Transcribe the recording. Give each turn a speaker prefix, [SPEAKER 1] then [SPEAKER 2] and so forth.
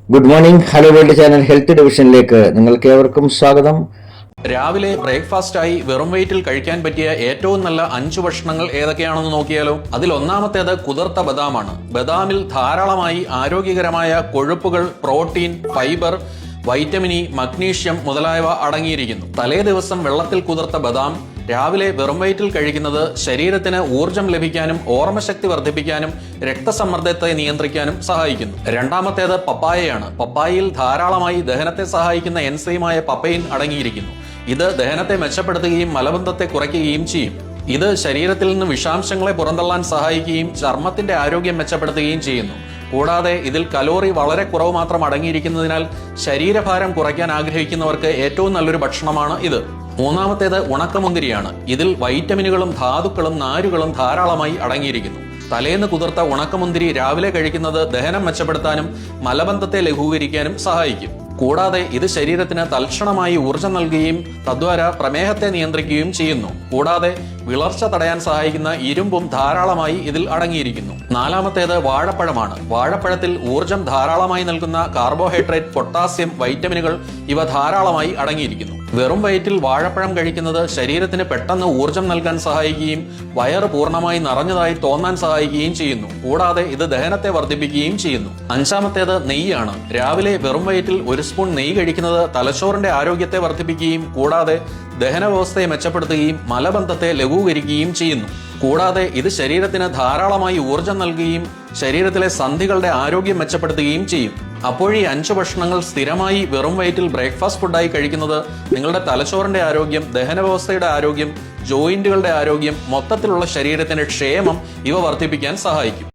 [SPEAKER 1] Good morning. Hello world channel health ഡിവിഷനിലേക്ക് നിങ്ങൾക്ക് ഏവർക്കും സ്വാഗതം.
[SPEAKER 2] രാവിലെ ബ്രേക്ക്ഫാസ്റ്റായി വെറും വെയിറ്റിൽ കഴിക്കാൻ പറ്റിയ ഏറ്റവും നല്ല 5 ഭക്ഷണങ്ങൾ ഏതൊക്കെയാണെന്ന് നോക്കിയാലോ? അതിൽ ഒന്നാമത്തേത് കുതിർത്ത ബദാമാണ്. ബദാമിൽ ധാരാളമായി ആരോഗ്യകരമായ കൊഴുപ്പുകൾ, protein, fibre, vitamin E, magnesium മുതലായവ അടങ്ങിയിരിക്കുന്നു. തലേ ദിവസം വെള്ളത്തിൽ കുതിർത്ത ബദാം രാവിലെ വെറും വയറ്റിൽ കഴിക്കുന്നത് ശരീരത്തിന് ഊർജം ലഭിക്കാനും ഓർമ്മശക്തി വർദ്ധിപ്പിക്കാനും രക്തസമ്മർദ്ദത്തെ നിയന്ത്രിക്കാനും സഹായിക്കുന്നു. രണ്ടാമത്തേത് പപ്പായയാണ്. പപ്പായയിൽ ധാരാളമായി ദഹനത്തെ സഹായിക്കുന്ന എൻസൈമായ പപ്പൈൻ അടങ്ങിയിരിക്കുന്നു. ഇത് ദഹനത്തെ മെച്ചപ്പെടുത്തുകയും മലബന്ധത്തെ കുറയ്ക്കുകയും ചെയ്യും. ഇത് ശരീരത്തിൽ നിന്ന് വിഷാംശങ്ങളെ പുറന്തള്ളാൻ സഹായിക്കുകയും ചർമ്മത്തിന്റെ ആരോഗ്യം മെച്ചപ്പെടുത്തുകയും ചെയ്യുന്നു. കൂടാതെ ഇതിൽ കലോറി വളരെ കുറവ് മാത്രം അടങ്ങിയിരിക്കുന്നതിനാൽ ശരീരഭാരം കുറയ്ക്കാൻ ആഗ്രഹിക്കുന്നവർക്ക് ഏറ്റവും നല്ലൊരു ഭക്ഷണമാണ് ഇത്. മൂന്നാമത്തേത് ഉണക്കമുന്തിരിയാണ്. ഇതിൽ വൈറ്റമിനുകളും ധാതുക്കളും നാരുകളും ധാരാളമായി അടങ്ങിയിരിക്കുന്നു. തലേന്ന് കുതിർത്ത ഉണക്കമുന്തിരി രാവിലെ കഴിക്കുന്നത് ദഹനം മെച്ചപ്പെടുത്താനും മലബന്ധത്തെ ലഘൂകരിക്കാനും സഹായിക്കും. കൂടാതെ ഇത് ശരീരത്തിന് തൽക്ഷണമായി ഊർജം നൽകുകയും തദ്വാര പ്രമേഹത്തെ നിയന്ത്രിക്കുകയും ചെയ്യുന്നു. കൂടാതെ വിളർച്ച തടയാൻ സഹായിക്കുന്ന ഇരുമ്പും ധാരാളമായി ഇതിൽ അടങ്ങിയിരിക്കുന്നു. നാലാമത്തേത് വാഴപ്പഴമാണ്. വാഴപ്പഴത്തിൽ ഊർജം ധാരാളമായി നൽകുന്ന കാർബോഹൈഡ്രേറ്റ്, പൊട്ടാസ്യം, വൈറ്റമിനുകൾ ഇവ ധാരാളമായി അടങ്ങിയിരിക്കുന്നു. വെറും വയറ്റിൽ വാഴപ്പഴം കഴിക്കുന്നത് ശരീരത്തിന് പെട്ടെന്ന് ഊർജം നൽകാൻ സഹായിക്കുകയും വയറ് പൂർണ്ണമായി നിറഞ്ഞതായി തോന്നാൻ സഹായിക്കുകയും ചെയ്യുന്നു. കൂടാതെ ഇത് ദഹനത്തെ വർദ്ധിപ്പിക്കുകയും ചെയ്യുന്നു. അഞ്ചാമത്തേത് നെയ്യാണ്. രാവിലെ വെറും വയറ്റിൽ 1 സ്പൂൺ നെയ്യ് കഴിക്കുന്നത് തലച്ചോറിന്റെ ആരോഗ്യത്തെ വർദ്ധിപ്പിക്കുകയും കൂടാതെ ദഹന വ്യവസ്ഥയെ മെച്ചപ്പെടുത്തുകയും മലബന്ധത്തെ ലഘൂകരിക്കുകയും ചെയ്യുന്നു. കൂടാതെ ഇത് ശരീരത്തിന് ധാരാളമായി ഊർജം നൽകുകയും ശരീരത്തിലെ സന്ധികളുടെ ആരോഗ്യം മെച്ചപ്പെടുത്തുകയും ചെയ്യും. അപ്പോൾ ഈ 5 ഭക്ഷണങ്ങൾ സ്ഥിരമായി വെറും വയറ്റിൽ ബ്രേക്ക്ഫാസ്റ്റ് ഫുഡായി കഴിക്കുന്നത് നിങ്ങളുടെ തലച്ചോറിന്റെ ആരോഗ്യം, ദഹന വ്യവസ്ഥയുടെ ആരോഗ്യം, ജോയിന്റുകളുടെ ആരോഗ്യം, മൊത്തത്തിലുള്ള ശരീരത്തിന്റെ ക്ഷേമം ഇവ വർദ്ധിപ്പിക്കാൻ സഹായിക്കും.